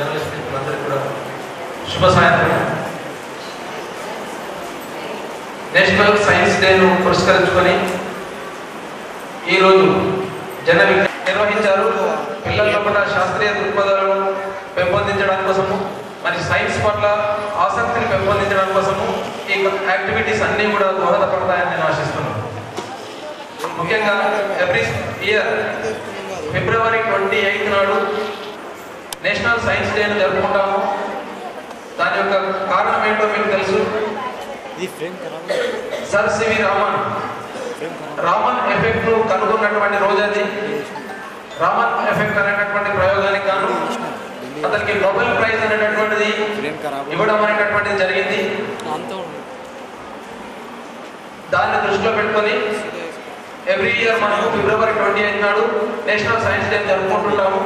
Journalist మిత్రులందరికీ కూడా శుభ సాయంత్రం. నేషనల్ సైన్స్ డేను పురస్కరించుకొని ఈరోజు జన విజ్ఞానం నిర్వహించారు. పిల్లల్లో కూడా శాస్త్రీయ దృక్పథాలను పెంపొందించడానికి కోసము, మరి సైన్స్ పట్ల ఆసక్తిని పెంపొందించడానికి కోసము ఈ యాక్టివిటీస్ అన్నీ కూడా దోహదపడతాయని నేను ఆశిస్తున్నాను. ముఖ్యంగా ఎవ్రీ ఇయర్ ఫిబ్రవరి 28 నాడు నేషనల్ సైన్స్ డేను జరుపుకుంటాము. దాని యొక్క కారణం ఏంటో మీకు తెలుసు. సర్ సివి రామన్ ఎఫెక్ట్ ను కనుగొన్నటువంటి రోజు అది. రామన్ ఎఫెక్ట్ అనేటటువంటి ప్రయోగానికి గాను అతనికి నోబెల్ ప్రైజ్ అనేటటువంటిది ఇవ్వడం అనేటటువంటిది జరిగింది. దాన్ని దృష్టిలో పెట్టుకొని ఎవ్రీ ఇయర్ మనము ఫిబ్రవరి 28 నాడు నేషనల్ సైన్స్ డే జరుపుకుంటున్నాము.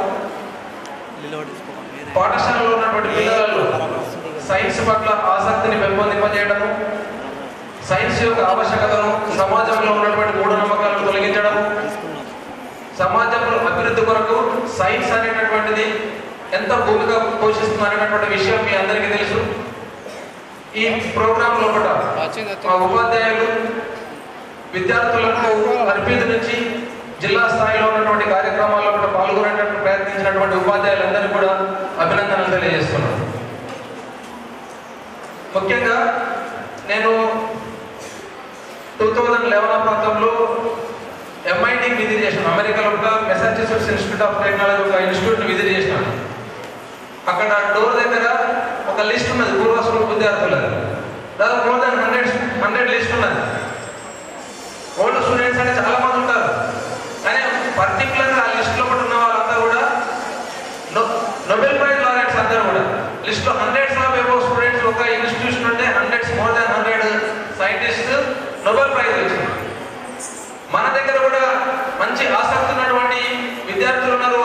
పాఠశాలలో ఉన్నటువంటి పిల్లలలో సైన్స్ పట్ల ఆసక్తిని పెంపొందింపజేయడము, సైన్స్ యొక్క ఆవశ్యకతను, సమాజంలో ఉన్నటువంటి మూఢనమ్మకాలను తొలగించడం, సమాజంలో అభివృద్ధి కొరకు సైన్స్ అనేటటువంటిది ఎంత భూమిక పోషిస్తుంది అనేటటువంటి విషయం మీ అందరికీ తెలుసు. ఈ ప్రోగ్రామ్ లోపల మా ఉపాధ్యాయులు విద్యార్థులకు అర్పీదు నుంచి జిల్లా స్థాయిలో ఉన్నటువంటి కార్యక్రమాల్లో కూడా పాల్గొనేటట్టు ప్రయత్నించినటువంటి ఉపాధ్యాయులందరికీ కూడా అభినందనలు తెలియజేస్తున్నాను. ముఖ్యంగా నేను 2011 ప్రాంతంలో MIT విజిట్ చేసినాను. అమెరికాలో ఒక మెసాచ్యూసెట్స్ ఇన్స్టిట్యూట్ ఆఫ్ టెక్నాలజీ ఒక ఇన్స్టిట్యూట్ని విజిట్ చేసినాను. అక్కడ డోర్ దగ్గర ఒక లిస్ట్ ఉన్నది పూర్వస్వరూప విద్యార్థులది. దాదాపు మోర్ దాన్ 100 లిస్ట్ ఉన్నది. ఓల్డ్ స్టూడెంట్స్ అంటే చాలా మంది ఉంటారు, కానీ పర్టికులర్గా ఆ లిస్ట్లో కూడా ఉన్న వాళ్ళందరూ కూడా నోబెల్ ప్రైజ్ లారెట్స్ అందరూ కూడా లిస్ట్లో హండ్రెడ్స్ ఆఫ్ అబౌవ్ స్టూడెంట్స్ ఒక ఇన్స్టిట్యూషన్ ఉంటే more than 100 scientist Nobel prize వచ్చింది. మన దగ్గర కూడా మంచి ఆసక్తి ఉన్నటువంటి విద్యార్థులు ఉన్నారు,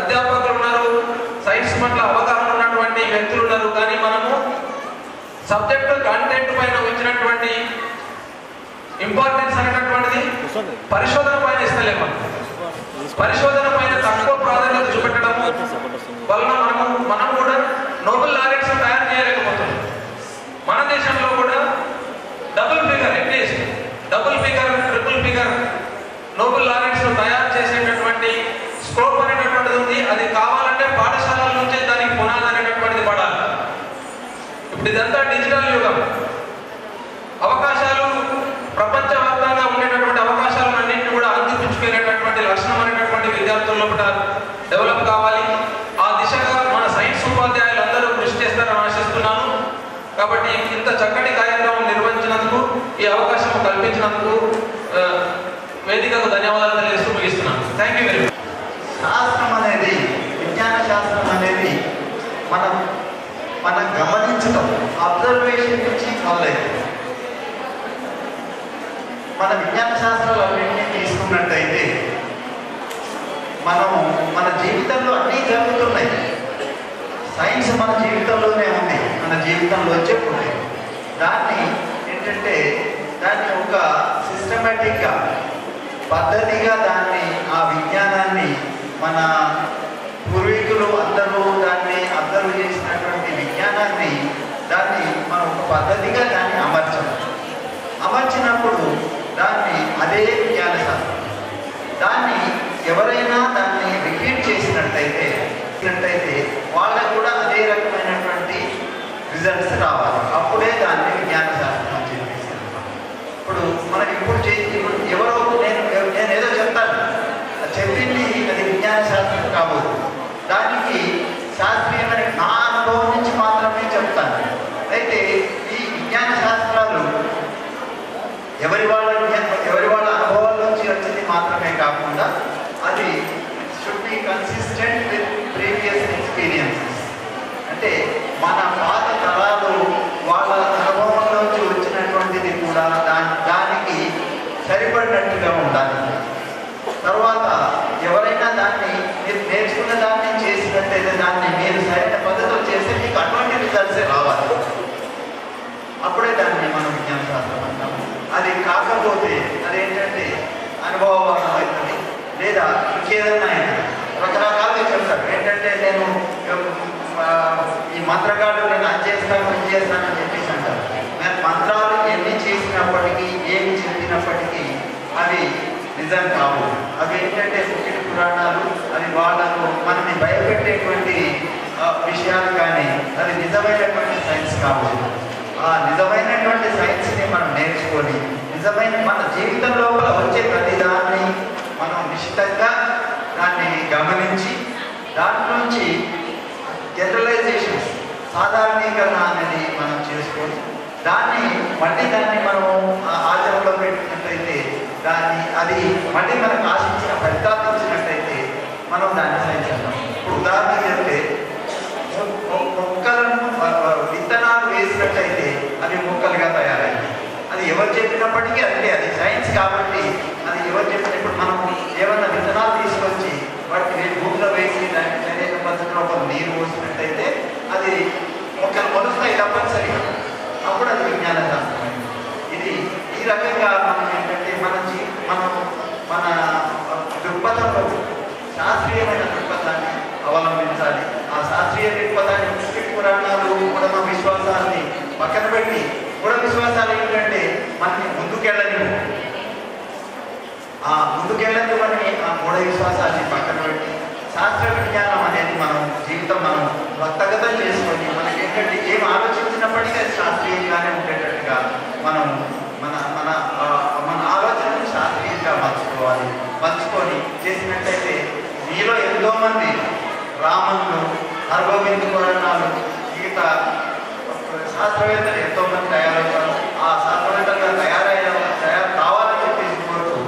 అధ్యాపకులు ఉన్నారు, సైన్స్ పట్ల అవగాహన ఉన్నటువంటి వ్యక్తులు ఉన్నారు. కానీ మనము సబ్జెక్టు కంటెంట్ పైన ఇచ్చినటువంటి ఇంపార్టెన్స్ అనేటటువంటిది పరిశోధన పైన ఇస్తలేము. పరిశోధన పైన తక్కువ ప్రాధాన్యత చూపెట్టడము వలన మనం కూడా నోబెల్ లారెట్స్ తయారు చేయలేకపోతున్నాం. మన దేశంలో కూడా double figure, at least double figure, triple figure Nobel laureates తయారు చేసేటటువంటి స్కోప్ అనేటటువంటిది ఉంది. అది కావాలంటే పాఠశాలల నుంచే దానికి పునాది అనేటటువంటిది పడాలి. ఇప్పుడు ఇదంతా డిజిటల్ యుగం. అవకాశాలు ప్రపంచవ్యాప్తంగా ఉండేటటువంటి అవకాశాలను అన్నింటినీ కూడా అందిపుచ్చుకునేటటువంటి లక్షణం అనేటటువంటి విద్యార్థుల్లో కూడా డెవలప్ కావాలి. ఆ దిశగా మన సైన్స్ ఉపాధ్యాయులు అందరూ కృషి చేస్తారని ఆశిస్తున్నాను. కాబట్టి ఇంత చక్కటి కార్యక్రమం నిర్వహించినందుకు, ఈ అవకాశం కల్పించినందుకు వేదికకు ధన్యవాదాలు తెలియజేస్తూ ముగిస్తున్నాను. Thank you very much. శాస్త్రం అనేది, విజ్ఞాన శాస్త్రం అనేది మనం గమనించడం, అబ్జర్వేషన్ నుంచి మొదలైంది. మన విజ్ఞాన శాస్త్రాలు అన్నింటినీ తీసుకున్నట్టయితే మనము మన జీవితంలో అన్నీ జరుగుతున్నాయి. సైన్స్ మన జీవితంలోనే ఉంది, మన జీవితంలో చెప్పున్నాయి. దాన్ని ఏంటంటే దాన్ని ఒక సిస్టమేటిక్గా, పద్ధతిగా దాన్ని, ఆ విజ్ఞానాన్ని మన పూర్వీకులు అందరూ దాన్ని అబ్జర్వ్ చేసినటువంటి విజ్ఞానాన్ని దాన్ని మనం ఒక పద్ధతిగా దాన్ని అమర్చినప్పుడు దాన్ని అదే విజ్ఞాన శాస్త్రం. దాన్ని ఎవరైనా దాన్ని రిపీట్ చేసినట్టయితే వాళ్ళకు కూడా అదే రకమైనటువంటి రిజల్ట్స్ రావాలి. అప్పుడే దాన్ని విజ్ఞాన శాస్త్రం అని చెప్పేసి. ఇప్పుడు మనకి ఇప్పుడు ఎవరో నేను ఏదో చెప్తాను, చెప్పింది అది విజ్ఞాన శాస్త్రం కాబోదు. దానికి శాస్త్రీయమైన నా అనుభవం నుంచి మాత్రమే చెప్తాను. అయితే ఈ విజ్ఞాన శాస్త్రాలు ఎవరి వాళ్ళ అనుభవాల నుంచి వచ్చింది మాత్రమే కాకుండా అది should be consistent with previous experiences. అంటే మన పాత తరాలు వాళ్ళ అనుభవంలోంచి వచ్చినటువంటిది కూడా దానికి సరిపడినట్టుగా ఉండాలి. తర్వాత ఎవరైనా దాన్ని మీరు నేర్చుకున్న దాన్ని చేసినట్టయితే దాన్ని మీరు సరైన పద్ధతిలో చేస్తే మీకు అటువంటి రిజల్ట్సే రావాలి. అప్పుడే దాన్ని మనం విజ్ఞాన శాస్త్రం అంటాము. అది కాకపోతే అదేంటంటే అనుభవవాదం అవుతుంది, లేదా ఇంకేదన్నా రకరకాలుగా చెప్తారు. ఏంటంటే నేను ఈ మంత్రగాళ్ళు నేను అది చేస్తాను ఇది చేస్తానని చెప్పేసి అంటారు. నేను మంత్రాలు ఎన్ని చేసినప్పటికీ ఏమి చెప్పినప్పటికీ అవి నిజం కావు. అవి ఏంటంటే పుట్టిన పురాణాలు, అది వాళ్ళకు మనని భయపెట్టేటువంటి విషయాలు, కానీ అది నిజమైనటువంటి సైన్స్ కావు. ఆ నిజమైనటువంటి సైన్స్ని మనం నేర్చుకొని నిజమైన మన జీవితం లోపల వచ్చే ప్రతిదాన్ని మనం నిశ్చితంగా దాన్ని గమనించి దాంట్లో నుంచి జనరలైజేషన్స్, సాధారణీకరణ అనేది మనం చేసుకొని దాన్ని మనం ఆచరణలో పెట్టినట్లయితే అది మళ్ళీ మనకు ఆశించిన ఫలితాలు ఇచ్చినట్లయితే మనం దాన్ని సైన్స్ అంటాం. ఇప్పుడు ఉదాహరణ చెప్తే మొక్కలను విత్తనాలు వేసినట్లయితే అవి మొక్కలుగా తయారయ్యాయి. అది ఎవరు చెప్పినప్పటికీ అంటే అది సైన్స్ కాబట్టి అది ఎవరు చెప్పినప్పుడు మనం ఏమన్నా విత్తనాలు తీసుకొచ్చి వాటిని భూమిలో వేసి దానికి సరైన పద్ధతిలో ఒక నీరు పోసినట్టయితే అది మొక్కలు మొలుస్తాయి తప్పనిసరిగా. అప్పుడు అది విజ్ఞాన శాస్త్రం. ఇది ఈ రకంగా మనం ఏంటంటే మన దృక్పథంలో శాస్త్రీయమైన దృక్పథాన్ని అవలంబించాలి. ఆ శాస్త్రీయ దృక్పథాన్ని పురాణాలు కూడా విశ్వాసాన్ని పక్కన పెట్టి కూడా విశ్వాసాలు ఏంటంటే మనకి ముందుకెళ్ళని ఆ మూఢ విశ్వాసాన్ని పక్కన పెట్టి శాస్త్ర విజ్ఞానం అనేది మనం జీవితం మనం రక్తగతం చేసుకొని మనకి ఏంటంటే ఏం ఆలోచించినప్పటికీ అది శాస్త్రీయంగానే ఉండేటట్టుగా మనం మన మన మన ఆలోచనను శాస్త్రీయంగా మర్చుకొని చేసినట్టయితే మీలో ఎంతో మంది రామన్లు, హరగోవింద్ పురాణాలు, మిగతా శాస్త్రవేత్తలు ఎంతో మంది తయారవుతారు. ఆ శాస్త్రవేత్తలుగా తయారు కావాలని చెప్పేసి కోరుతూ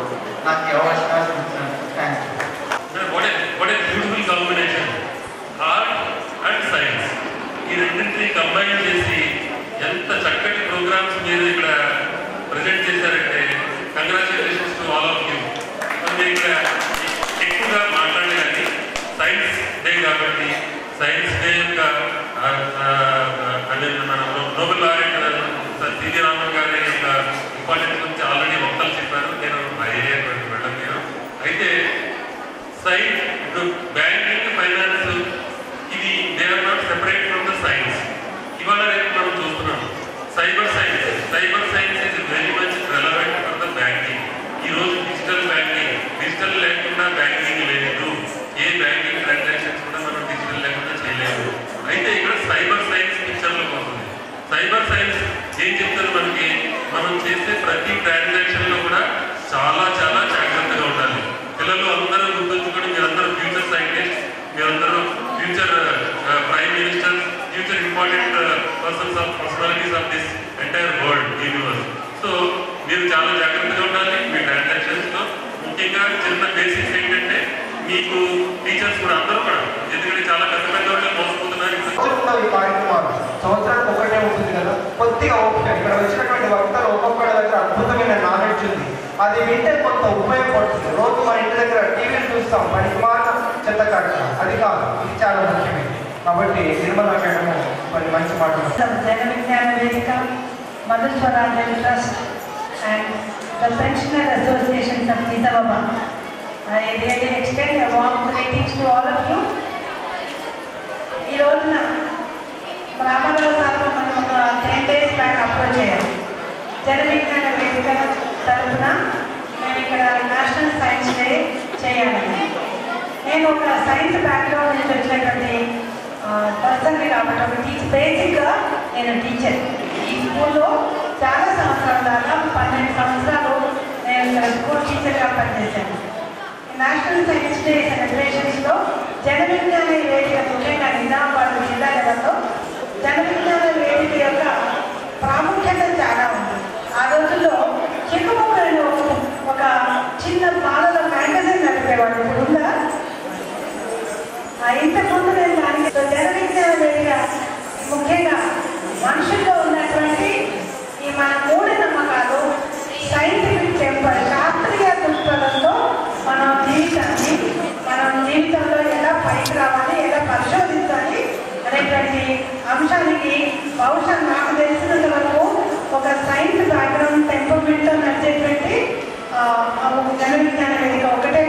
నాకు ఈ అవకాశం ఇచ్చినందుకు thanks. What a beautiful combination, art and science. ఈ రెండింటిని కంబైన్ చేసి ఎంత చక్కటి ప్రోగ్రామ్స్ మీరు ఇక్కడ ప్రజెంట్ చేశారంటే congratulations to all of you. మీరు ఇక్కడ ఎక్కువగా మాట్లాడే కానీ సైన్స్ డే కాబట్టి సైన్స్ డే యొక్క మన నోబెల్ లారెట్ సివి రామన్ గారి యొక్క ఇంపార్టెన్స్ గురించి ఆల్రెడీ వక్తలు చెప్పారు. నేను ఆ ఏరియాకి వెళ్ళను. అయితే సైన్స్, బ్యాంకింగ్, ఫైనాన్స్, ఇది they are not separate from the science. ఇవాళ రేపు మనం చూస్తున్నాం cyber science is very much relevant for the banking. ఈరోజు డిజిటల్ లేకుండా బ్యాంకింగ్ లేదు. ఏ బ్యాంకింగ్ ట్రాన్సాక్షన్స్ కూడా మనం డిజిటల్ లేకుండా చేయలేము. అయితే ఇక్కడ సైబర్ సైన్స్ పిక్చర్లోకి వస్తుంది. సైబర్ సైన్స్ ఏం చెప్తారు మనకి, మనం చేసే ప్రతి ట్రాన్సాక్షన్లో కూడా చాలా చాలా జాగ్రత్తగా ఉండాలి. పిల్లలు అందరూ గుర్తుంచుకొని మీరందరూ ఫ్యూచర్ సైంటిస్ట్, మీరందరూ future prime minister, future important personalities of this entire world universe. So మీరు చాలా జాగ్రత్తగా ఉండాలి మీ ట్రాన్సాక్షన్స్లో. ముఖ్యంగా చిన్న బేసిక్స్ ఏంటంటే మీకు టీచర్స్ కూడా అందరూ కూడా, ఎందుకంటే చాలా పెద్ద పెద్ద వాళ్ళు మోసపోతున్నారు. ఈ కార్యక్రమాలు సంవత్సరానికి ఒకటే ఉంటుంది కదా, కొద్దిగా ఓపిక. ఇక్కడ వచ్చినటువంటి వక్తలు ఒక్కొక్కటి దగ్గర అద్భుతమైన నాలెడ్జ్ ఉంది, అది వింటే కొంత ఉపయోగపడుతుంది. రోజు మన ఇంటి దగ్గర టీవీలు చూస్తాం, పనికి మాత్రం చెత్త కాకుండా అది కాదు, ఇది చాలా ముఖ్యమైనది. కాబట్టి నిర్మలా మేడం కొన్ని మంచి మాటలు. జన Vignana Vedika, mother Swarajya trust and the pensioner association of Nizamabad, I really extend a warm greetings to all of you. ఈ రోజున రామారావు సార్తో మనం ఒక 10 days బ్యాక్ అప్రోచ్ అయ్యాం. జన విజ్ఞాన వేదిక తరఫున మేము ఇక్కడ నేషనల్ సైన్స్ డే చేయాలని. నేను ఒక సైన్స్ బ్యాక్గ్రౌండ్ నుంచి వచ్చినటువంటి పర్సన్ని కాబట్టి ఒక బేసిక్గా నేను టీచర్. ఈ స్కూల్లో చాలా సంవత్సరాల దాకా 12 సంవత్సరాలు నేను ఇక్కడ స్కూల్ టీచర్గా పనిచేశాను. నేషనల్ సైన్స్ డే సెలబ్రేషన్స్లో జన విజ్ఞాన వేదిక, ముఖ్యంగా నిజామాబాద్ జిల్లా లెవెల్లో జన విజ్ఞాన వేదిక యొక్క ప్రాముఖ్యత చాలా ఉంది. ఆ రోజుల్లో చిక్కుముక్కలను ఒక చిన్న పాలల మ్యాగజైన్ నడిపేవాడు. ఇప్పుడు ఉందా? ఇంతకుముందు నేను దానికి జన విజ్ఞాన వేదిక ముఖ్యంగా మనుషుల్లో ఉన్నటువంటి ఈ మన మూఢనమ్మకాలు, సైంటిఫిక్ టెంపర్, శాస్త్రీయ దృక్పథంలో మన జీవితంలో ఎలా పైకి రావాలి, ఎలా పరిశోధించాలి అనేటువంటి అంశానికి బహుశా నాకు తెలిసినంత వరకు ఒక సైన్స్ బ్యాక్గ్రౌండ్ టెంపర్మెంట్తో నడిచేటువంటి జన విజ్ఞాన వేదిక ఒకటే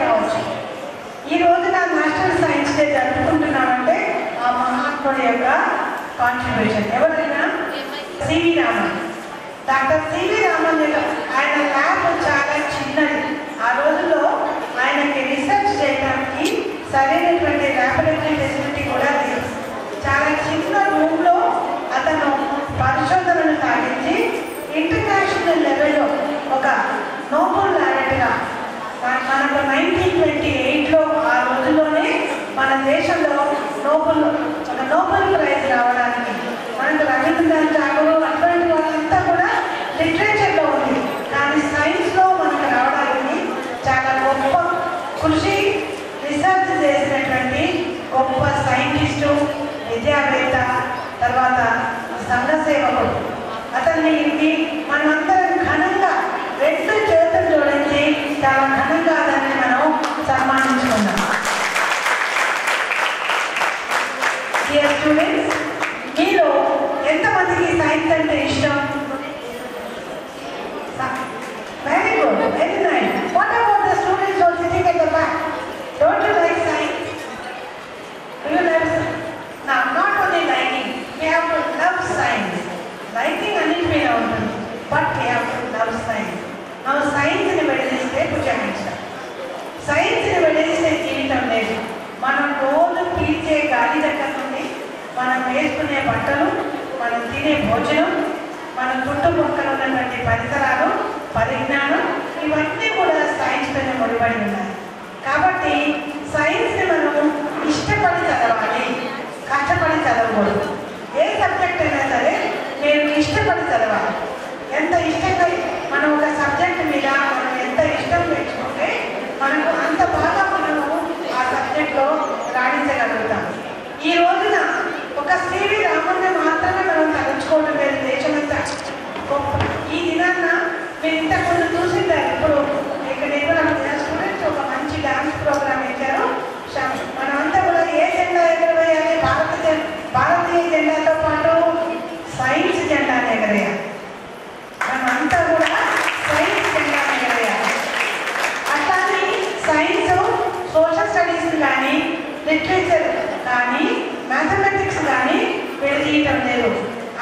యొక్క కాంట్రిబ్యూషన్. ఎవరైనా C V Raman, doctor C V Raman ఆయన ల్యాబ్ చాలా చిన్నది. ఆ రోజుల్లో ఆయనకి రీసెర్చ్ చేయడానికి సరైనటువంటి ల్యాబొరేటరీ ఫెసిలిటీ కూడా లేదు. చాలా చిన్న రూమ్లో అతను పరిశోధనను సాగించి ఇంటర్నేషనల్ లెవెల్లో ఒక నోబెల్ లారెట్గా మనకు 1928లో ఆ రోజుల్లోనే మన దేశంలో నోబెల్ ప్రైజ్ రావడానికి మనకు రవీంద్రనాథ్ ఠాగూర్ అటువంటి వాళ్ళంతా కూడా లిటరేచర్లో ఉంది. కానీ సైన్స్లో మనకు రావడానికి చాలా గొప్ప కృషి రీసెర్చ్ చేసినటువంటి గొప్ప సైంటిస్టు, విద్యావేత్త, తర్వాత సంఘ సేవకుడు. అతన్ని మనమందరం ఘనంగా 2 చేతులు జోడించి చాలా ఘనంగా అతన్ని మనం సన్మానించుకున్నాం. డియర్ స్టూడెంట్స్, మీలో ఎంతమందికి సైన్స్ అంటే ఇష్టం? Very good, very nice. What about the students who are sitting at the back? Don't you like science? Do you love science? Now, not only liking, we have to love science. Liking అన్నిటిపైన ఉంటుంది, but we have to love science. Now, సైన్స్ని వెలిగిస్తే పుచ్చమించాలి. సైన్స్ని వెలిగిస్తే జీవితం లేదు. మనం రోజు పీల్చే గాలి దగ్గర నుండి మనం వేసుకునే బట్టలు, మనం తినే భోజనం, మన చుట్టుపక్కల ఉన్నటువంటి పరిసరాలు, పరిజ్ఞానం, ఇవన్నీ కూడా సైన్స్తోనే ముడిపడి ఉన్నాయి. కాబట్టి సైన్స్ని మనం ఇష్టపడి చదవాలి, కష్టపడి చదవకూడదు. ఏ సబ్జెక్ట్ అయినా సరే నేను ఇష్టపడి చదవాలి. ఎంత ఇష్టంగా మనం ఒక సబ్జెక్ట్ మీద మనం ఎంత ఇష్టం పెంచుకుంటే మనకు అంత బాగా మనము ఆ సబ్జెక్ట్లో రాణించగలుగుతాం. ఈ రోజున ఒక సివి రామన్ మాత్రమే మనం తలుచుకోవడం లేదు, దేశమంతా ఈ దినాన్న మీరు ఇంతకుముందు చూసింటారు. ఇప్పుడు ఇక్కడ స్టూడెంట్స్ ఒక మంచి డాన్స్ ప్రోగ్రామ్ ఇచ్చారు. మనమంతా కూడా ఏ జెండా ఎగరవేయాలి? భారతీయ జెండాతో పాటు సైన్స్ జెండాను ఎగరేయాలి. మనమంతా కూడా సైన్స్ జెండాను ఎగరేయాలి. అట్లానే సైన్స్ సోషల్ స్టడీస్ కానీ, లిటరేచర్ కానీ, మ్యాథమెటిక్స్ కానీ విడదీయటం లేదు.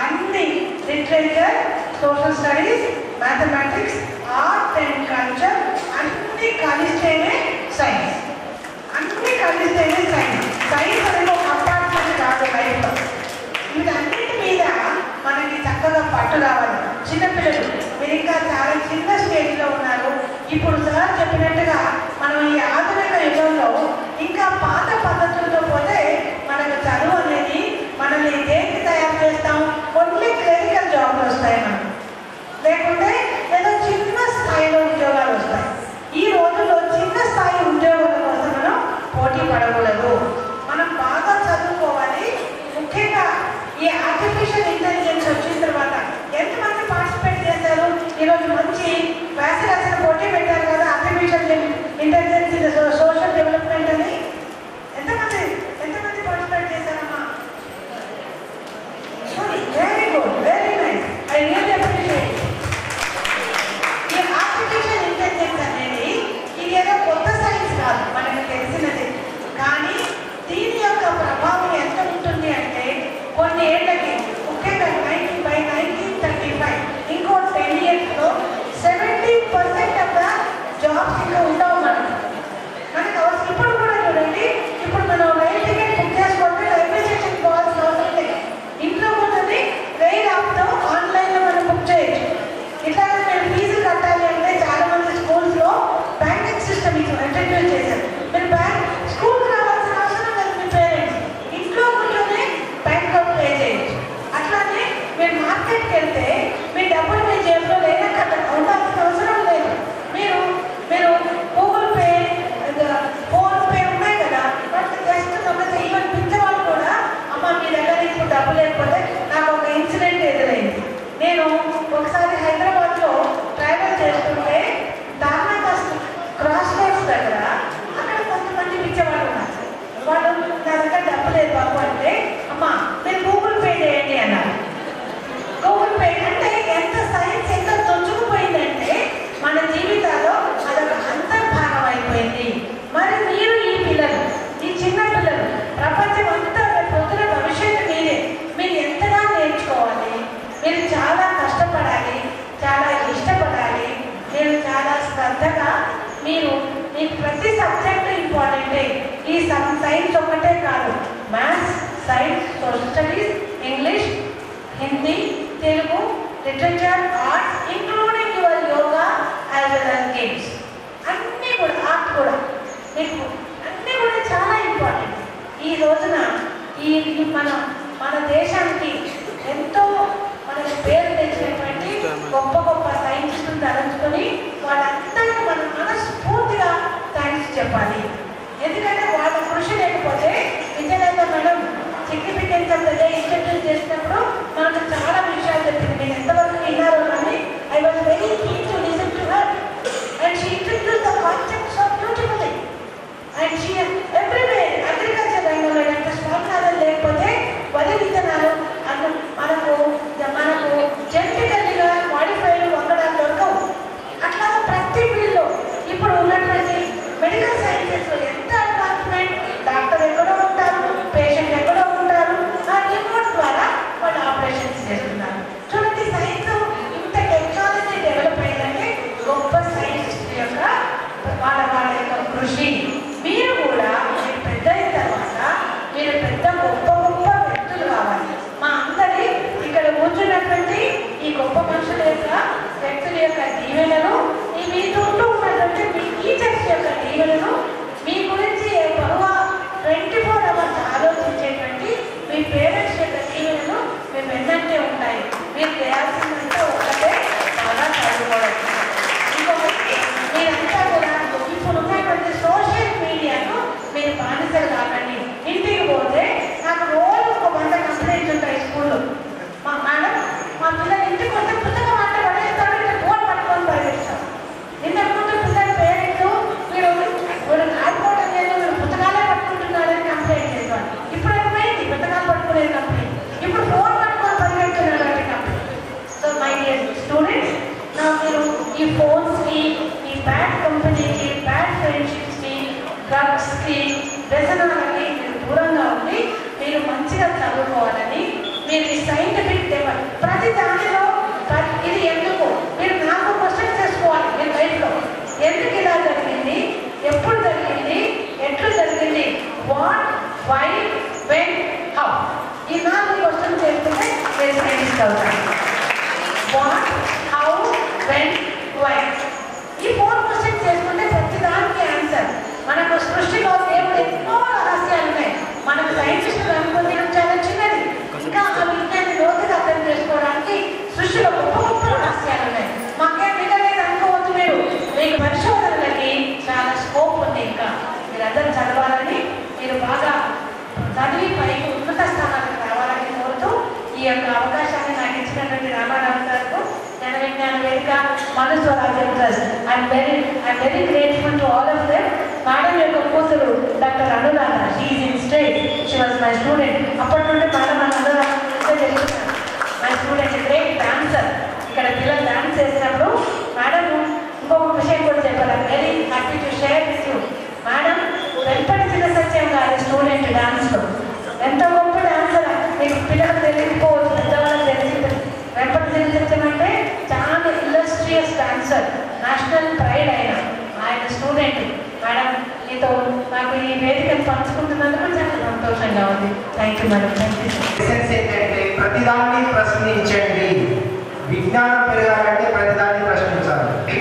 అన్ని literature, social studies, mathematics, art and culture అన్ని కలిస్తేనే సైన్స్. అన్ని కలిస్తేనే సైన్స్. సైన్స్ అనేది ఒక అపార్ట్మెంట్ కాదు లైఫ్లో. వీటన్నిటి మీద మనకి చక్కగా పట్టు రావాలి. చిన్నపిల్లలు మీరు ఇంకా చాలా చిన్న స్టేజ్లో ఉన్నారు. ఇప్పుడు సార్ చెప్పినట్టుగా మనం ఈ ఆధునిక యుగంలో ఇంకా పాత పద్ధతులతో పోతే మనకు చదువు అనేది మనల్ని దేనికి తయారు చేస్తాం? ఓన్లీ క్లరికల్ జాబ్లు వస్తాయి మనకు, లేకుంటే ఏదో చిన్న స్థాయిలో ఉద్యోగాలు వస్తాయి. ఈ రోజుల్లో చిన్న స్థాయి ఉద్యోగాల కోసం మనం పోటీ పడకూడదు. మనం బాగా చదువుకోవాలి. ముఖ్యంగా ఈ ఆర్టిఫిషియల్ ఇంటెలిజెన్స్ వచ్చిన తర్వాత ఎంతమంది పార్టిసిపేట్ చేశారు? ఈరోజు మంచి వ్యాసరచన పోటీ పెట్టారు కదా, artificial intelligence in social development అని. ఎంతమంది పార్టిసిపేట్ చేశారమ్మా? Very good, very nice. I really appreciate. ఈ ఆర్టిఫిషియల్ ఇంటెలిజెన్స్ అనేది ఇది ఏదో కొత్త సైన్స్ కాదు, మనకు తెలిసినది. కానీ దీని యొక్క ప్రభావం ఎంత ఉంటుంది అంటే కొన్ని ఏళ్ళకి, ముఖ్యంగా 1935 ఇంకో 10 yearsలో 70% ఆఫ్ ద జాబ్స్ ఇంకా ఉండవు మనకు. అవసరం ఇప్పుడు కూడా చూడండి. ఇప్పుడు మనం రైల్ టికెట్ బుక్ చేసుకుంటే రైల్వే స్టేషన్ పోవాల్సిన అవసరం లేదు. ఇంట్లో కూర్చొని రైల్ యాప్తో ఆన్లైన్లో మనం బుక్ చేయొచ్చు. ఇట్లాగే మీరు ఫీజు కట్టాలి అంటే చాలా మంది స్కూల్స్లో బ్యాంకింగ్ సిస్టమ్ ఇంట్రడ్యూస్ చేశారు. మీరు స్కూల్కి రావాల్సిన అవసరం లేదు. మీ పేరెంట్స్ ఇంట్లో కూర్చొని బ్యాంక్లో పే చేయొచ్చు. అట్లానే మీరు మార్కెట్కి వెళ్తే మీ డబ్బులు మీ జేబులో ఉండాల్సిన అవసరం లేదు. మీరు గూగుల్ పే, ఫోన్ పే ఉన్నాయి కదా, వాటికి జస్ట్ నమ్మకం. ఈవెన్ పిచ్చవాళ్ళు కూడా అమ్మ మీ దగ్గర ఇప్పుడు డబ్బు లేకపోతే నాకు ఒక ఇన్సిడెంట్ ఎదురైంది. నేను ఒకసారి హైదరాబాద్లో ట్రావెల్ చేస్తుంటే దార్నాక క్రాస్ రోడ్స్ దగ్గర అక్కడ కొంతమంది పిచ్చవాళ్ళు ఉన్నారు. వాళ్ళు నా దగ్గర డబ్బు లేదు బాబు అంటే, అమ్మ మీరు గూగుల్ పే చేయండి అన్నారు. గూగుల్ పే అంటే ఎంత సైన్స్ ఎంత చొచ్చుకుపోయిందంటే మన జీవితాల్లో అదొక అంతర్భాగం అయిపోయింది. మరి మీరు ఈ పిల్లలు, ఈ చిన్న పిల్లలు, ప్రపంచం అంతా పొద్దున భవిష్యత్తు మీదే. సైన్స్ ఒకటే కాదు, maths, science, social studies, English, Hindi, Telugu, literature, arts, including your yoga as well as games, అన్నీ కూడా, ఆర్ట్ కూడా మీకు అన్నీ కూడా చాలా ఇంపార్టెంట్. ఈ రోజున ఈ మన దేశానికి ఎంతో మనకి పేరు తెచ్చినటువంటి గొప్ప గొప్ప సైంటిస్టులు తలంచుకొని వాళ్ళందరికీ మనం మనస్ఫూర్తిగా థ్యాంక్స్ చెప్పాలి. ఎందుకంటే వాళ్ళ కృషి లేకపోతే Vijayalekha madam significance of the day interview చేసినప్పుడు మనకు చాలా విషయాలు చెప్పింది. నేను ఎంతవరకు విన్నారో కానీ I was very keen to listen to her and she introduced the concepts so beautifully and she everywhere agriculture రంగంలో అంటే స్వామినాథన్ లేకపోతే వరి విత్తనాలు మనకు జెనెటికల్గా మాడిఫైడ్ వంగడాలు దొరకవు. అట్లా ప్రతి ఫీల్డ్లో ఇప్పుడు ఉన్నటువంటి మెడికల్ సైన్సెస్లో ఎంత అడ్వాన్స్మెంట్, డాక్టర్ ఎక్కడో ఉంటారు, పేషెంట్ ఎక్కడో ఉంటారు, ఆ రిమోట్ ద్వారా వాళ్ళు ఆపరేషన్స్ చేస్తున్నారు. చూడండి, సైన్స్ ఇంత టెక్నాలజీ డెవలప్ అయిందంటే గొప్ప సైంటిస్ట్ యొక్క వాళ్ళ యొక్క కృషి. మీరు కూడా మీరు పెద్ద అయిన తర్వాత మీరు పెద్ద గొప్ప గొప్ప వ్యక్తులు కావాలి. మా అందరి ఇక్కడ కూర్చున్నటువంటి ఈ గొప్ప మనుషుల యొక్క వ్యక్తుల యొక్క దీవెనలు, మీ చుట్టూ ఉన్నటువంటి మీ టీచర్స్ యొక్క దీవెనలు, మీ గురించి బహువా 24 hours ఆలోచించేటువంటి మీ పేరెంట్స్ యొక్క దీవెనలు మీ వెన్నంటే ఉంటాయి. మీరు చేయాల్సిందంటే ఒకటే, బాగా చదువుకోవడం. ఇంకొకటి, మీరంతా కూడా ఇప్పుడు ఉన్నటువంటి సోషల్ మీడియాను మీరు బానిసలు కాకండి. ఇంటికి పోతే నాకు రోజు ఒక 100 కంప్లైంట్స్ ఉంటాయి స్కూల్లో. మేడం మా పిల్లలు ఇంటికి వస్తే పుస్తకం అంటే పడేస్తాడు, ఇట్లా ఫోన్ పట్టుకొని పరిగెత్తాం. ఇంతకుముందు పిల్లల పేరెంట్స్ మీరు ఆడుకోవడం లేదు, మీరు పుస్తకాలే పట్టుకుంటున్నారని కంప్లైంట్ చేసేవాడు. ఇప్పుడు ఏమైంది? పుస్తకాలు పట్టుకునేది కంప్లైంట్, ఇప్పుడు ఫోన్ పట్టుకొని పరిగెత్తున్నారు అంటే complaint. So my dear students, నా మీరు ఈ ఫోన్స్కి, ఈ బ్యాడ్ కంపెనీకి, బ్యాడ్ ఫ్రెండ్షిప్స్కి, డ్రగ్స్కి, వ్యసనాలకి మీరు దూరంగా ఉండి మీరు మంచిగా చదువుకోవాలని, మీరు ఈ సైంటిఫిక్ డెవలప్ ప్రతి దానిలో ఇది ఎందుకు మీరు నాకు క్వశ్చన్ చేసుకోవాలి. మీరు లైఫ్లో ఎందుకు ఇలా జరిగింది, ఎప్పుడు జరిగింది, ఎట్లు జరిగింది, వాట్, వై, వెన్, హౌ, ఈ 4 క్వశ్చన్ చేసుకుంటే మీరు సైంటిస్ట్ అవుతారు. వాట్, హౌ, వెన్, వై, ఈ 4 క్వశ్చన్ చేసుకుంటే ప్రతి దానికి ఆన్సర్. మనకు సృష్టిలో దేవుడు ఎన్నో రహస్యాలు ఉన్నాయి. మనకు సైంటిస్టులు అనుకుని చాలా చిన్నది, ఇంకా ఆ విజ్ఞాన్ని లోతుగా అర్థం చేసుకోవడానికి సృష్టిలో గొప్ప గొప్ప రహస్యాలు ఉన్నాయి. మాకేం మిగలేదు అనుకోవద్దు. మీరు మీకు పరిశోధనలకి చాలా స్కోప్ ఉంది. ఇంకా మీరందరూ చదవాలని, మీరు బాగా చదివి పైకి ఉన్నత స్థానాలకు రావాలని కోరుతూ ఈ యొక్క అవకాశాన్ని నాకు ఇచ్చినటువంటి రామారావు గారు, Jana Vignana Vedika, Manuswarajyam trust, I'm very grateful to all of them. Madam యొక్క కూతురు doctor Anuradha, she is in state, she was my student. అప్పటి నుండి మేడం అనురాధ తెలుసుకున్నాను. My student great dancer. ఇక్కడ పిల్లలు డాన్స్ చేసినప్పుడు మేడం ఇంకొక విషయం కూడా చెప్పారు. I'm very happy to share with you. Madam Vempati Chinna Satyam గారి స్టూడెంట్ డాన్స్లో ఎంత గొప్ప డాన్సర్. మీకు పిల్లలకు తెలియకపోవచ్చు, పెద్దవాళ్ళకి తెలిసింది. వెంపటి చిన్న సత్యం అంటే చాలా ఇల్లస్ట్రియస్ డాన్సర్, నేషనల్ ప్రైడ్ ఆయన స్టూడెంట్. మేడం మీతో నాకు ఈ వేదికను పంచుకుంటున్నందుకు చాలా సంతోషంగా ఉంది. Thank you madam. Thank you. Essence ఏంటంటే ప్రతిదాన్ని ప్రశ్నించండి. విజ్ఞానం పెరగాలంటే ప్రతిదాన్ని ప్రశ్నించాలి.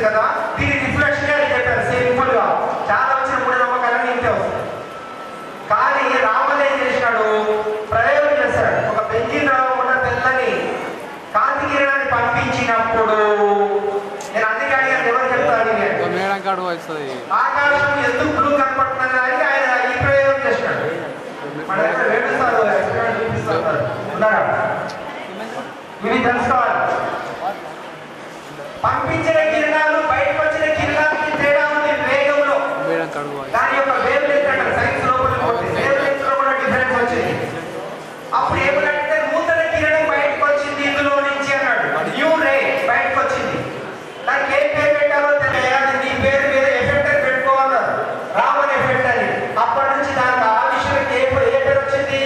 కదా, దీని రిఫ్లెక్షన్ అని చెప్పారు సింపుల్ గా. చాలా వచ్చిన మూఢనమ్మకాలన్నీ ఇంతే వస్తాయి. కానీ రాముడు ఏం చేసినాడు, ప్రయోగం చేశాడు. ఒక బెంజిన్ రాకుండా తెల్లని కాంతి కిరణాన్ని పంపించినప్పుడు, నేను అందుకే అడిగాను ఎవరు చెప్తాను, ఆకాశం ఎందుకు బ్లూ కనపడుతుంది అని ఆయన ఈ ప్రయోగం చేసినాడు. మన దగ్గర 2 సార్లు ఎక్స్పెరిమెంట్ చూపిస్తారు ఉన్నారా, ఇవి తెలుసుకోవాలి. పంపించిన కిరణాలు బయటకు వచ్చిన కిరణాలకి తేడా ఉంది వేగంలో. దాని యొక్క వేవ్ లెంత్ అంటారు సైన్స్ లో వేవ్ లెంత్ లో కూడా డిఫరెన్స్ వచ్చింది. అప్పుడు ఏమంటే నూతన కిరణం బయటకు వచ్చింది ఇందులో నుంచి అన్నాడు, న్యూ రే బయటకు వచ్చింది. దానికి ఏం పేరు పెట్టాలో తెలియదు, నీ పేరు మీద ఎఫెక్ట్ అని పెట్టుకోవాలన్నారు, రామన్ ఎఫెక్ట్ అని. అప్పటి నుంచి దానికి ఆ విషయానికి ఏ పేరు వచ్చింది,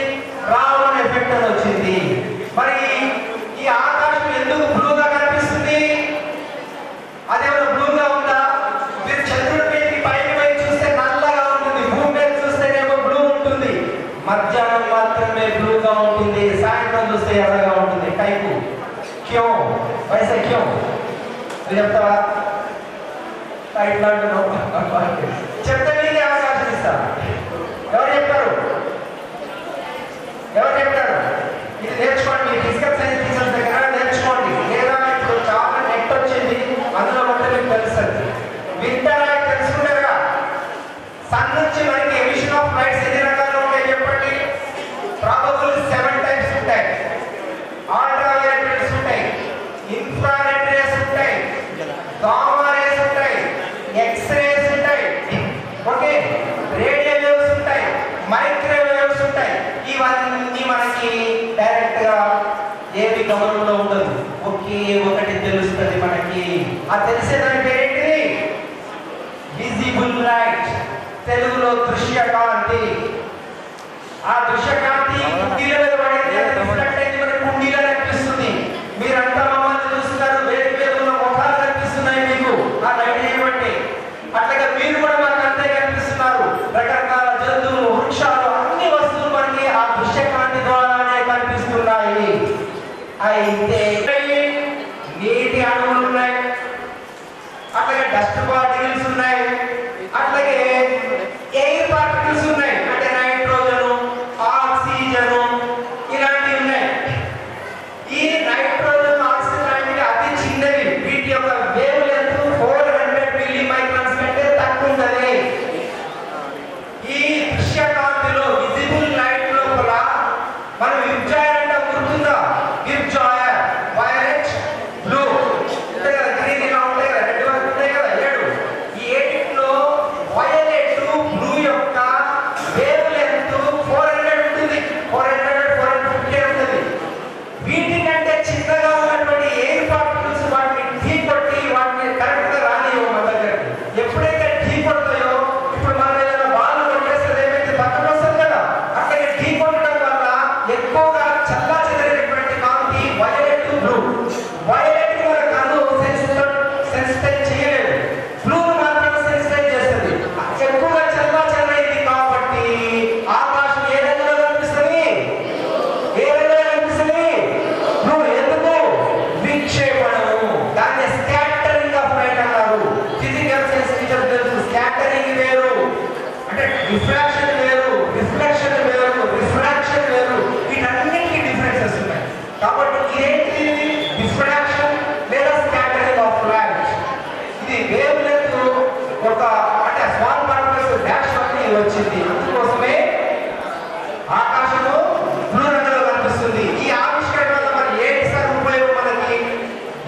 రామన్ ఎఫెక్ట్ అని వచ్చింది. మరి ఈ ఆకాశం ఎందుకు బ్లూగా కనిపిస్తుంది, అదేమన్నా బ్లూగా ఉందా? మీరు చంద్రుడి మీద పైకి పైకి చూస్తే నల్లగా ఉంటుంది, భూమి మీద చూస్తేనేమో బ్లూ ఉంటుంది. మధ్యాహ్నం మాత్రమే బ్లూగా ఉంటుంది, సాయంత్రం చూస్తే ఎర్రగా ఉంటుంది. టైపు క్యో వైసే క్యో చెప్తావా? టైట్ చెప్తే మీకే అవకాశం ఇస్తా. ఎవరు చెప్తారు, ఎవరు చెప్తారు? ఇది నేర్చుకోండి, మీ ఫిజికల్ సైన్స్ టీచర్స్ దగ్గర నేర్చుకోండి. లేదా ఇప్పుడు చాలా నెట్ వచ్చింది, అందులో ఉంటే మీకు తెలుస్తుంది. వింటారా, తెలుసుకుంటారా? సన్ నుంచి మనకి ఎమిషన్ ఆఫ్ లైట్స్ ఎన్ని రకాలు ఉంటాయి చెప్పండి? ప్రాబబుల్ 7 టైప్స్ ఉంటాయి. అల్ట్రావైలెట్ రేస్ ఉంటాయి, ఇన్ఫ్రారెడ్ రేస్ ఉంటాయి, గామా రేస్ ఉంటాయి, ఎక్స్ రేస్ ఉంటాయి, ఓకే, రేడియో వేవ్స్ ఉంటాయి, మైక్రోవేవ్స్ ఉంటాయి. ఇవన్నీ మనకి డైరెక్ట్ గా ఏమి గమనంలో ఉండదు, ఒకే ఒకటి తెలుస్తుంది మనకి. ఆ తెలిసేదాని పేరేంటిది? విజిబుల్ లైట్, తెలుగులో దృశ్యకాంతి. ఆ దృశ్యకాంతి కుండీల మీద పడితే రిఫ్లెక్ట్ అయింది, మనకి కుండీలో కనిపిస్తుంది. మీరంతా మమ్మల్ని చూస్తున్నారు, వేరు వేరున్న ముఖాలు కనిపిస్తున్నాయి మీకు ఆ లైట్ ఏమంటే. అట్లాగే మీరు కూడా మనకు అంతే కనిపిస్తున్నారు. రకరకాల జంతువులు, వృక్షాలు, అన్ని వస్తువులు మనకి ఆ దృశ్యకాంతి ద్వారానే కనిపిస్తున్నాయి. అయితే నీటి అణువులు ఉన్నాయి, అట్లాగే డస్ట్ పార్టికల్స్ ఉన్నాయి, అట్లాగే ఎయిర్ పార్టికల్స్ ఉన్నాయి, అంటే నైట్రోజను, ఆక్సిజను, ఇలాంటివి ఉన్నాయి. ఈ నైట్రోజన్, ఆక్సిజన్ లాంటివి అతి చిన్నవి. వీటి యొక్క వేవ్ లెంత్ 400 మిల్లీ మైక్రాన్స్ కంటే తక్కువ ఉంటుంది. ఈ దృశ్యకాంతిలో విజిబుల్ లైట్ లోపల మనం విబ్జాయర్ అంటే గుర్తుందా? విబ్జాయర్, వైలెట్, బ్లూ, గ్రీన్, ఇలా ఉంటాయి కదా, రెడ్ వరకు ఉంటాయి కదా, 7. ఈ 8లో వైలెట్, బ్లూ యొక్క వేవ్ లెంత్ 400 ఉంటుంది, 450 ఉంటుంది. వీటికంటే చిన్నగా ఉన్నటువంటి ఎయిర్ పార్టికల్స్ వాటిని ఢీ కొట్టి వాటిని కరెక్ట్ గా రానివ్వవు మన దగ్గరికి. ఎప్పుడైతే ఢీ కొడతాయో, ఇప్పుడు మనం ఏదైనా బాల్ కొట్టేస్తే ఏమైతే పక్కన వస్తుంది కదా, అక్కడికి ఢీ కొట్టడం వల్ల ఎక్కువగా చల్లా చెదరేటువంటి కాంతి వైలెట్, బ్లూ. వైలెట్ మన కన్ను సెన్సిటైజ్ చేయలేదు, బ్లూ మాత్రం సెన్సిటైజ్ చేస్తుంది. ఎక్కువగా చల్లా చెదరైంది కాబట్టి ఆకాశం ఏ రంగులో కనిపిస్తుంది, ఏ రంగులో కనిపిస్తుంది? బ్లూ. ఎందుకు? విక్షేపణము, దాన్ని స్కాటరింగ్ ఆఫ్ లైట్ అంటారు. ఫిజికల్ సైన్స్ టీచర్ తెలుసు, స్కాటరింగ్ వేరు అంటే రిఫ్రాక్షన్ వేరు, రిఫ్లెక్షన్ వేరు, రిఫ్రాక్షన్ వేరు, వీటన్నిటికీ డిఫరెన్సెస్ ఉన్నాయి. కాబట్టి ఇదేంటి? రిఫ్రాక్షన్ లేదా స్కాటరింగ్ ఆఫ్ లైట్. ఇది వేవ్ లెంత్ ఒక అంటే స్మాల్ పార్టికల్స్ డాష్ వరకు వచ్చింది. అందుకోసమే ఆకాశము బ్లూ రంగులో కనిపిస్తుంది. ఈ ఆవిష్కరణ వల్ల మరి ఏంటి సార్ ఉపయోగం మనకి?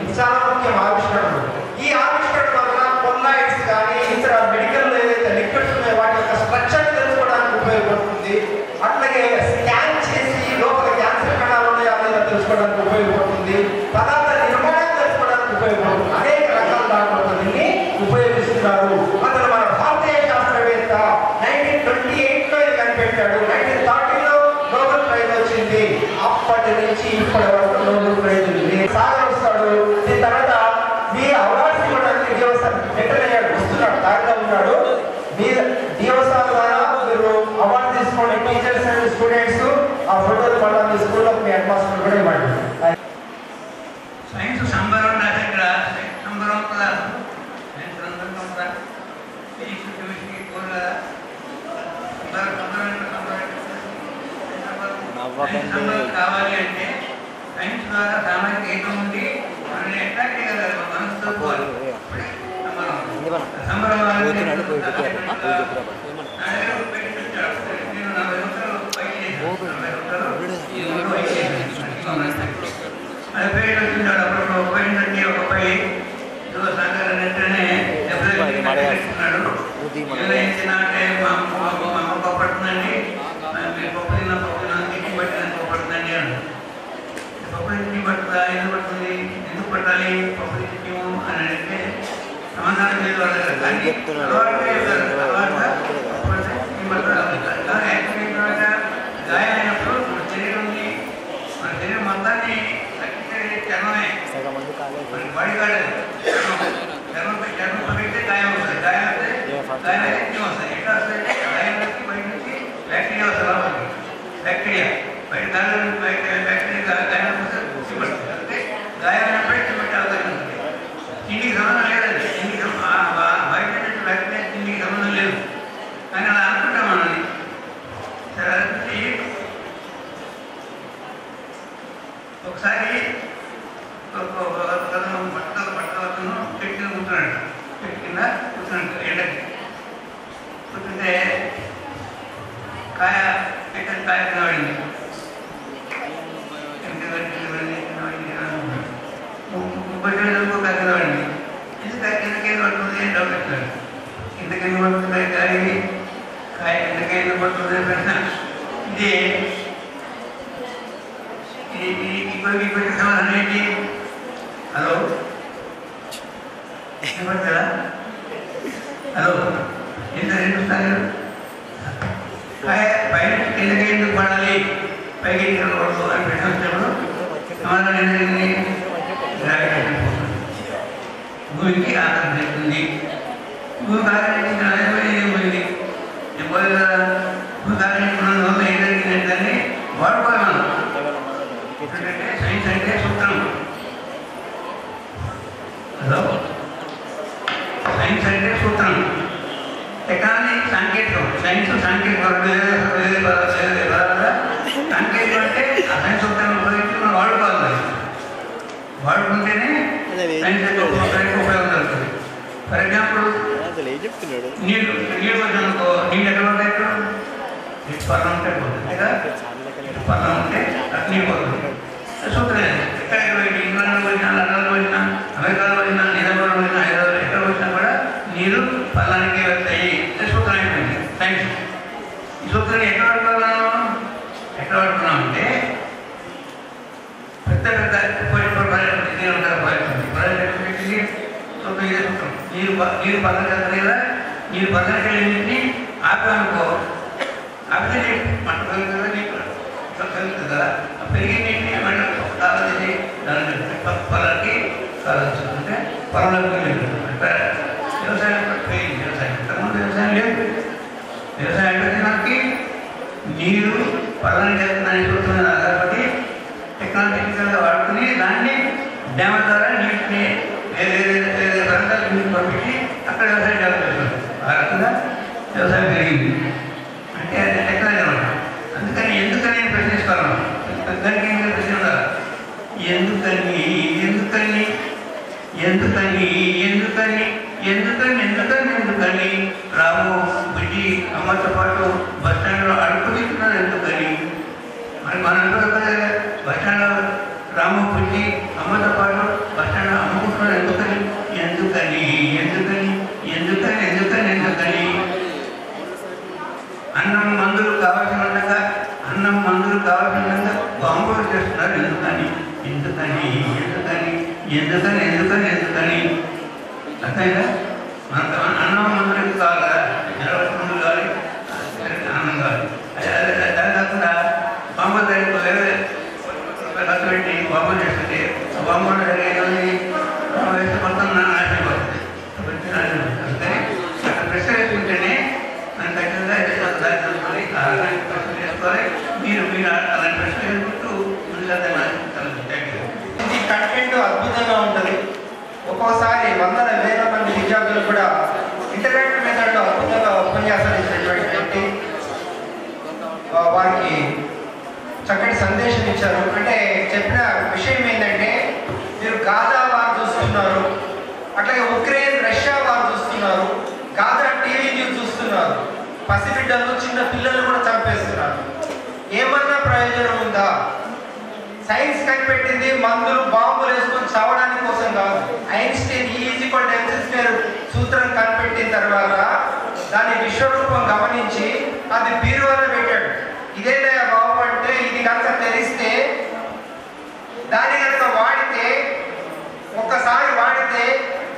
ఇది చాలా ముఖ్యం ఆవిష్కరణలు. ఈ ఆవిష్కరణ వల్ల కొల్లాయిడ్స్ కానీ ఇతర మెడికల్ ఏదైతే లిక్విడ్స్ ఉన్నాయో వాటి యొక్క స్ట్రక్చర్ తెలుసుకోవడానికి ఉపయోగపడుతుంది. అట్లాగే స్కాన్ చేసి లోపల క్యాన్సర్ కణాలు ఉన్నాయో అనేది తెలుసుకోవడానికి ఉపయోగపడుతుంది. పదార్థ నిర్మాణం తెలుసుకోవడానికి ఉపయోగపడుతుంది. అనేక రకాల దాంట్లో దీన్ని ఉపయోగిస్తున్నారు. అందులో మన భారతీయ శాస్త్రవేత్త 1928లో ఇది కనిపెట్టాడు. 1930లో నోబెల్ ప్రైజ్ వచ్చింది. అప్పటి నుంచి ఇప్పటి వరకు నోబెల్ ప్రైజ్ సాగర్ వస్తాడు. దీని తర్వాత మీ అవార్డ్స్ ఇవ్వడానికి ఎంటర్ వస్తున్నాడు, దారిలో ఉన్నాడు. మీ డిఓసార్ ద్వారా మీరు అవార్డు తీసుకోండి, టీచర్స్ అండ్ స్టూడెంట్స్. ఆ ఫోటోలు మళ్ళీ మీ స్కూల్లో మీ హెడ్ మాస్టర్ కూడా ఇవ్వండి. సైన్స్ సంబరం నా దగ్గర సంబరం కదా, కావాలి అంటే సైన్స్ ద్వారా సామాజిక ఏకం ఉండి మనల్ని అట్రాక్ట్ చేయగలరు. మనసుతో అంటే మా అమ్మ పడుతుందండి, పప్పు తిన్న తిట్టి పట్టిన పడుతుందండి అని. పప్పు తిట్టి పట్టుదా, ఎందుకు పడుతుంది, ఎందుకు పట్టాలి పప్పు తిట్టిము అని అంటే సమాధానం లేదు వాళ్ళ. కానీ గాయం అయినప్పుడు మన శరీరం ఉంది, మన శరీరం మొత్తాన్ని చర్మమే, మన బాడీ కాదు, చర్మం పడితే గాయం వస్తుంది, గాయం వస్తే గాయం అయితే ఇంకేం వస్తుంది. ఎట్లా వస్తాయి? గాయం నుంచి బయట నుంచి బ్యాక్టీరియా వస్తుంది లోపలికి, బ్యాక్టీరియా బయట గాలి నుంచి బయట బ్యాక్టీరియా గాయం వస్తే పడుతుంది. అంటే గాయం అయినప్పుడే చిన్నట్టు అవకాశం ఉంటుంది. తిండికి సంబంధం లేదండి, తిండికి బయట నుంచి బ్యాక్టీరియా తిండికి సంబంధం లేదు. కానీ అలా అనుకుంటాం మనల్ని. సరే అది ఒకసారి పట్టవతను చెట్టు కింద కూర్చున్నాడు, చెట్టు కింద కూర్చున్నాడు ఎండకి కూర్చుంటే కాయ చెట్టు కాయ తినబడింది. ఇంకో కాయ తినబడింది. కిందకేందు పడుతుంది అని డౌట్ వచ్చాడు. కిందకేందు పడుతుంది కాయ కిందకేందు పడుతుంది ప్రశ్న. ఇది ఇప్పుడు సమాధానం ఏంటి? హలో ఏమంటారా? హలో ఎంత చూస్తారు? పైన కిందకి ఎందుకు పడాలి, పైకి పడదు అని ప్రశ్న వచ్చినప్పుడు సమాధానం ఏంటండి? భూమికి ఆకారం చేస్తుంది. భూమికి ఆకారం ఏమైంది? నేను పోయి కదా భూమికి ఆకారం వల్ల ఏం జరిగిందంటే వాడుకోవాలి. ఎందుకంటే సైన్స్ అంటే సూత్రం. హలో సైన్స్ అంటే సూత్రం, టెక్నాలజీ సాంకేతికం. సైన్స్ సాంకేతికం సాంకేతికం అంటే ఆ సైన్స్ సూత్రాన్ని ఉపయోగించి మనం వాడుకోవాలి. వాడుకుంటేనే సైన్స్ యొక్క ఉపయోగం జరుగుతుంది. ఫర్ ఎగ్జాంపుల్ నీళ్ళు వచ్చిన అనుకో, నీళ్ళు ఎక్కడ ఉంటాయి? ఇక్కడ పర్ణం ఉంటే పోతుంది కదా, పర్ణం ఉంటే నీళ్ళు పోతుంది. సూత్రం ఎక్కడ ఇంగ్లాండ్లో పోయినా, లండన్లో పోయినా, అమెరికాలో పోయినా, నిజామాబాద్ పోయినా, హైదరాబాద్ ఎక్కడ పోయినా కూడా నీరు పల్లానికి వెళ్తాయి. సూత్రం అయిపోయింది సైన్స్. ఈ సూత్రాన్ని ఎక్కడ వాడుకున్నాం అంటే పెద్ద పెద్ద పర్యటన ఉంటారు. పర్యటన సూత్రం ఇదే సూత్రం. నీరు పల్లకి వెళ్తాయి కదా, నీరు పల్లకి వెళ్ళి ఆపానుకో, ఆపితే మంట కలుగుతుంది, నీకు కలుగుతుంది కదా. పెరిగి నీటిని కావాల్సింది దాని పొలానికి కావాల్సి అంటే పొలంలోకి వ్యవసాయం పెరిగింది. వ్యవసాయం లేదు. వ్యవసాయం అంటే మనకి నీరు పొలానికి వెళ్తుందని సూత్రం ఆధారపడి టెక్నాలజికల్గా వాడుకుని దాన్ని డ్యామ్ ద్వారా నీటిని వేరే ప్రాంతాలకు నీరు పంపించి అక్కడ వ్యవసాయం డెవలప్ చేస్తున్నారు. ఆ రకంగా వ్యవసాయం పెరిగింది అంటే అది టెక్నాలజీ అనమాట. అందుకని ఎందుకని ప్రశ్నిస్తాను, దానికి ఏం ప్రశ్న ఉండాలి. ఎందుకని ఎందుకని ఎందుకని ఎందుకని ఎందుకని ఎందుకని ఎందుకని రాము బుజ్జి అమ్మతో పాటు బస్ స్టాండ్లో అడుగు తింటున్నారు ఎందుకని? మరి మన బస్ స్టాండ్లో రాము బుజ్జి అమ్మతో పాటు బస్ స్టాండ్లో అమ్ముకుంటున్నారు ఎందుకని? ఎందుకని ఎందుకని ఎందుకని ఎందుకని ఎందుకని అన్నం మందులు కావాల్సినంతగా బాంబులు చేస్తున్నారు ఎందుకని? ఎందుకని ఎందుకని ఎందుకని ఎందుకని ఎందుకని అర్థమైందా? మనకు అన్నం మందులు ఎందుకు కావాలి కదా, 20 మందులు కావాలి, అన్నం కావాలి. దాని కాకుండా బాంబులు తయారు వేరే ఖర్చు పెట్టి బాంబులు చేస్తుంటే ఆ బాంబులు వేస్తే మొత్తం నాశనపోతుంది. అందుకని అక్కడ ప్రెషర్ వేసుకుంటేనే మనం ఖచ్చితంగా దారి చదువుకోవాలి, ప్రశ్న చేసుకోవాలి. మీరు అలాంటి ప్రశ్న వేసుకుంటూ ముందుగా ఈ కంటెంట్ అద్భుతంగా ఉంటుంది. ఒక్కోసారి వందల వేల మంది విద్యార్థులు కూడా ఇంటరాక్టివ్ మెథడ్లో అద్భుతంగా ఉపన్యాసాలు ఇచ్చినటువంటి వారికి చక్కటి సందేశం ఇచ్చారు. అంటే చెప్పిన విషయం ఏంటంటే మీరు గాజా వారు చూస్తున్నారు, అట్లాగే ఉక్రెయిన్ రష్యా వారు చూస్తున్నారు, గాజా టీవీ న్యూస్ చూస్తున్నారు, పసిబిడ్డలు చిన్న పిల్లలు కూడా చంపేస్తున్నారు. ఏమన్నా ప్రయోజనం ఉందా? సైన్స్ కనిపెట్టింది మందులు బాంబులు వేసుకొని చావడానికి కోసం కాదు. ఐన్స్టీన్ E=mc² సూత్రం కనిపెట్టిన తర్వాత దాని విశ్వరూపం గమనించి అది బీరువాలో పెట్టాడు. ఇదేదయ్యా బాబు అంటే ఇది కనుక తెలిస్తే దాన్ని కనుక వాడితే ఒక్కసారి వాడితే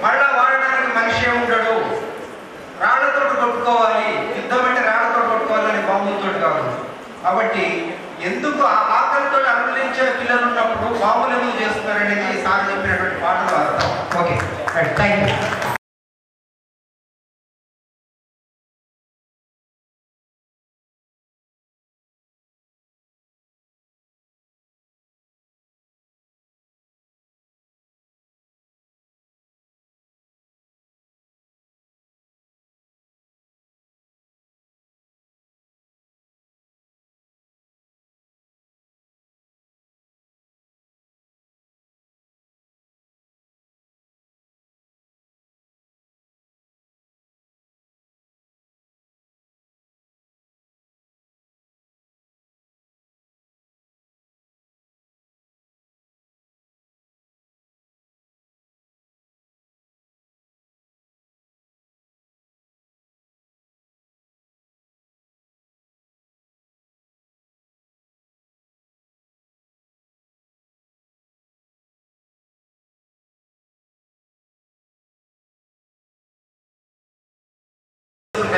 మళ్ళా వాడడానికి మనిషి ఉండడు, రాళ్లతో కొట్టుకోవాలి, యుద్ధం అంటే రాళ్లతో కొట్టుకోవాలని బాంబులతో కాదు. కాబట్టి ఎందుకు ఆకలితో అనుభవించే పిల్లలు ఉన్నప్పుడు బాంబులు ఎందుకు చేస్తున్నారనేది సార్ చెప్పినటువంటి మాటలు అర్థం. Okay, thank you.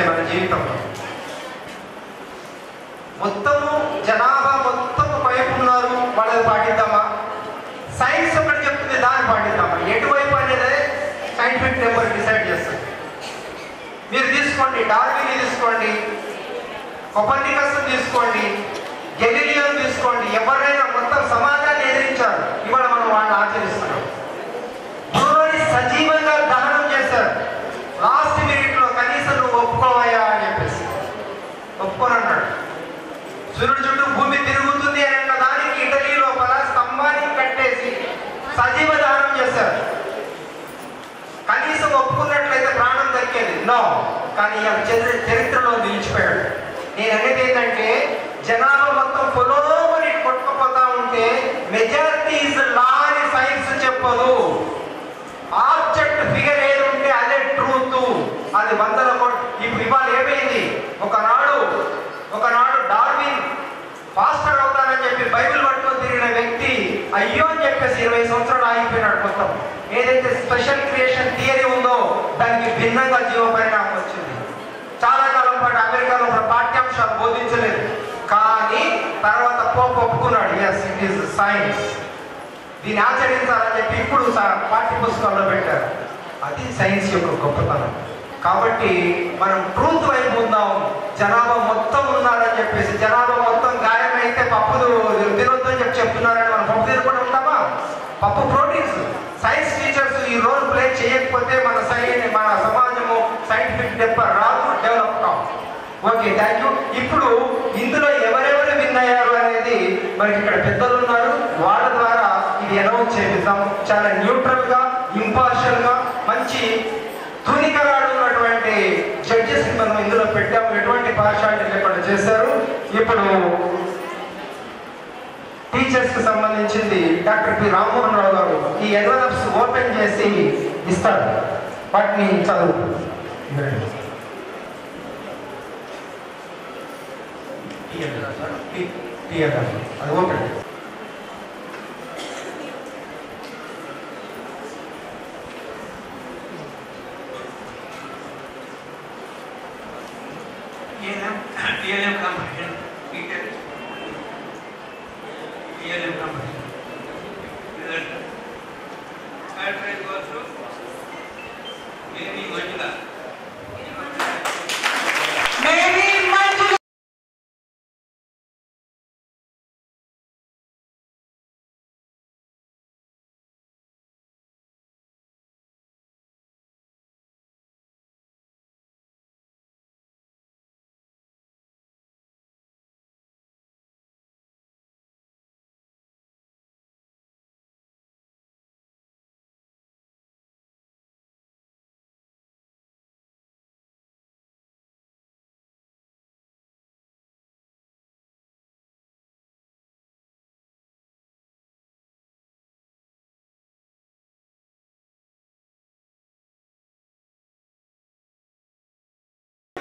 మన జీవితంలో మొత్తము జనాభా మొత్తం వైపు ఉన్నారు, వాళ్ళని పాటిద్దామా? సైన్స్ ఒకటి చెప్తుంది, దాన్ని పాటిద్దామా? ఎటువైపు అనేది సైంటిఫిక్ పేపర్ డిసైడ్ చేస్తుంది. మీరు తీసుకోండి, డార్విన్ తీసుకోండి, కొపర్నికస్ తీసుకోండి, గెలీలియో తీసుకోండి, ఎవరైనా మొత్తం సమాజాన్ని ఎదిరించారు. ఇవాళ మనం వాళ్ళని ఆచరిస్తున్నాం. బ్రూనోని సజీవంగా దహనం చేశారు. లాస్ట్ మినిట్ లో కనీసం నువ్వు ఒప్పుకోవయ్యా అని చెప్పేసి ఒప్పుకోనన్నాడు. సూర్యుడు చుట్టూ భూమి తిరుగుతుంది అని అన్న దానికి ఇటలీ లోపల స్తంభాన్ని కట్టేసి సజీవ దహనం చేశారు. కనీసం ఒప్పుకున్నట్లయితే ప్రాణం దక్కేది. నో, కానీ చరిత్రలో నిలిచిపోయాడు. నేను అనేది ఏంటంటే జనాభా మొత్తం పొలోమని కొట్టుకుపోతా ఉంటే మెజారిటీ ఇస్ లా అని సైన్స్ చెప్పదు. ఆబ్జెక్ట్ ఫిగర్ ఏది ఉంటే అదే ట్రూత్. అది వందల ఇప్పుడు ఇవాళ ఏమైంది? ఒకనాడు డార్విన్ పాస్టర్ అవుతానని చెప్పి బైబిల్ పట్టుకొని తిరిగిన వ్యక్తి అయ్యో అని చెప్పేసి 20 సంవత్సరాలు ఆగిపోయినాడు. మొత్తం ఏదైతే స్పెషల్ క్రియేషన్ థియరీ ఉందో దానికి భిన్నంగా జీవ పరిణామం వచ్చింది. చాలా కాలం పాటు అమెరికాలో పాఠ్యాంశాలు బోధించలేదు, కానీ తర్వాత పోప్ ఒప్పుకున్నాడు, ఎస్ ఇట్ ఈస్ సైన్స్, దీన్ని ఆచరించాలని చెప్పి ఇప్పుడు పాఠ్య పుస్తకాల్లో పెట్టారు. అది సైన్స్ యొక్క గొప్పతనం. కాబట్టి మనం ట్రూత్ వైపు ఉందాం. జనాభా మొత్తం ఉన్నారని చెప్పేసి జనాభా మొత్తం గాయమైతే పప్పు తినొద్దని చెప్పి చెప్తున్నారని మనం పప్పు తినకుండా ఉంటామా? పప్పు ప్రోటీన్స్. సైన్స్ టీచర్స్ ఈ రోల్ ప్లే చేయకపోతే మన సమాజము సైంటిఫిక్ డెవలప్ కావు. Okay, thank you. ఇప్పుడు ఇందులో ఎవరెవరు విన్ అయ్యారు అనేది మనకి ఇక్కడ పెద్దలు ఉన్నారు, వాళ్ళ ద్వారా ఇది అనౌన్స్ చేపిద్దాం. చాలా న్యూట్రల్ గా, ఇంపార్షియల్ గా, మంచి తునికరాడు ఉన్నటువంటి జడ్జెస్ మనం ఇందులో పెట్టాము. ఎటువంటి పార్షాలిటీ లేకుండా చేశారు. ఇప్పుడు టీచర్స్ కి సంబంధించింది డాక్టర్ పి రామ్మోహన్ రావు గారు ఈ ఎన్వలప్స్ ఓపెన్ చేసి ఇస్తారు. వాటిని చదువు. అది open. TLM competition, TLM competition. Result. Also, very much.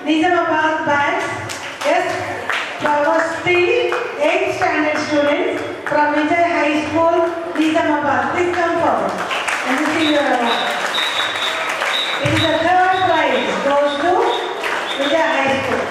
Nizamabad batch, yes, was 3 8th standard students from Vijay High School, Nizamabad. Please come forward and receive your award. It is the 3rd prize goes to Vijay High School.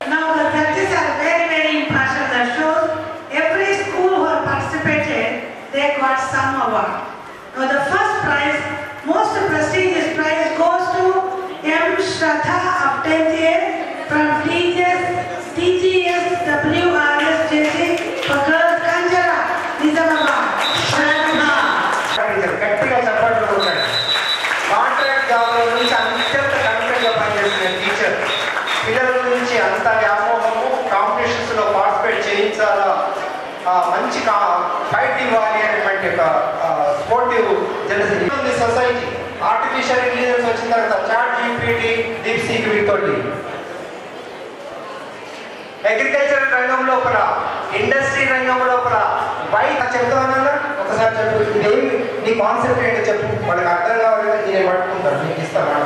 Now the judges are very impartial. That shows every school who have participated, they got some award. Now the first prize, most prestigious prize, goes to M. Shraddha of 10th year from TGS WRSJC for girls Kanjara, Nizamabad. Shraddha. గట్టిగా చెప్పట్లు కొట్టాడు. Contract జాబ్ల నుంచి అత్యంత కమిటెడ్గా పనిచేసిన teacher, పిల్లల నుంచి అంత వ్యామోహము, కాంపిటీషన్స్లో participate చేయించాలా, మంచి fight ఇవ్వాలి అనేటువంటి ఒక sportive Janasena society. Artificial intelligence వచ్చిన తర్వాత చాట్ జీపీటీ, డీప్సీక్ వీటితోటి అగ్రికల్చర్ రంగం లోపల, ఇండస్ట్రీ రంగం లోపల బయట చెప్తాను. ఒకసారి చెప్పు, ఇదేమి నీ కాన్సెప్ట్ ఏంటో చెప్పు, వాళ్ళకి అర్థం కావాలి. నేను పట్టుకుంటాను, నీకు ఇస్తాను.